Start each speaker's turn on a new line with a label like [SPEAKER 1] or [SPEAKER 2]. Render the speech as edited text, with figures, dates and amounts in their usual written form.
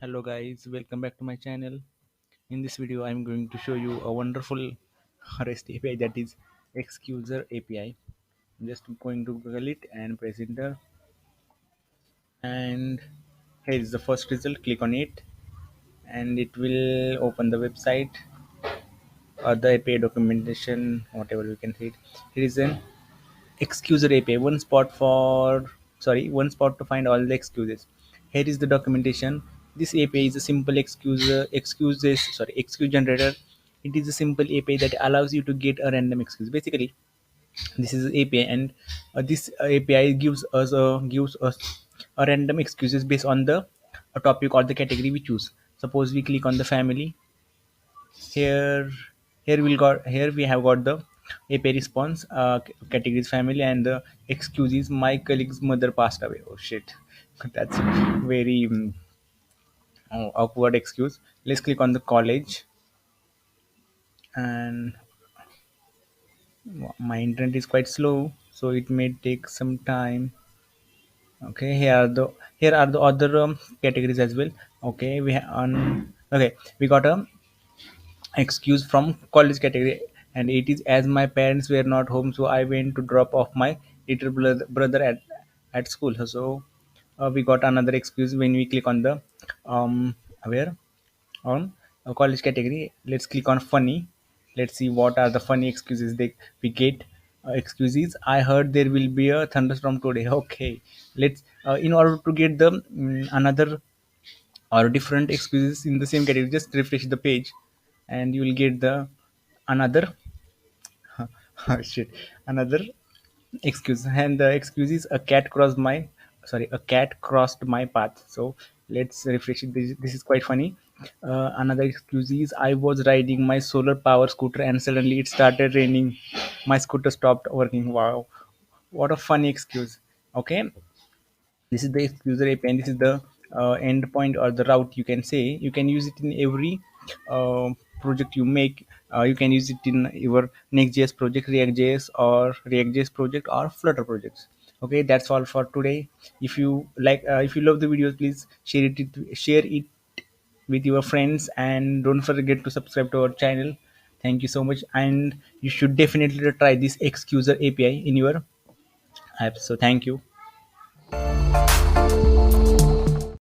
[SPEAKER 1] Hello guys, welcome back to my channel. In this video I'm going to show you a wonderful REST API, that is excuser API. I'm just going to Google it and press enter, and here is the first result. Click on it and it will open the website or the API documentation, whatever you can see it. Here is an excuser API, one spot to find all the excuses. Here is the documentation. This API is a simple excuse generator. It is a simple API that allows you to get a random excuse. Basically, this is API, and this API gives us a random excuses based on the a topic or the category we choose. Suppose we click on the family. Here here we'll got here we have got the API response, categories family, and the excuse is my colleague's mother passed away. Oh shit, that's very awkward excuse. Let's click on the college, and my internet is quite slow, so it may take some time. Okay, here are the other categories as well. Okay, we got a excuse from college category, and it is as my parents were not home, so I went to drop off my little brother at school. So we got another excuse when we click on the where on a college category. Let's click on funny. Let's see what are the funny excuses we get. Excuses: I heard there will be a thunderstorm today. Okay, let's in order to get the another or different excuses in the same category, just refresh the page and you will get the another shit, another excuse. And the excuse is a cat crossed my path. So let's refresh it. This is quite funny. Another excuse is I was riding my solar power scooter and suddenly it started raining, my scooter stopped working. Wow, what a funny excuse. Okay, this is the excuser API, and this is the endpoint or the route. You can say you can use it in every uh, project you make. You can use it in your Next.js project, React.js or React.js project, or Flutter projects. Okay, that's all for today. If you love the videos, please share it with your friends, and don't forget to subscribe to our channel. Thank you so much, and you should definitely try this excuser API in your app. So thank you.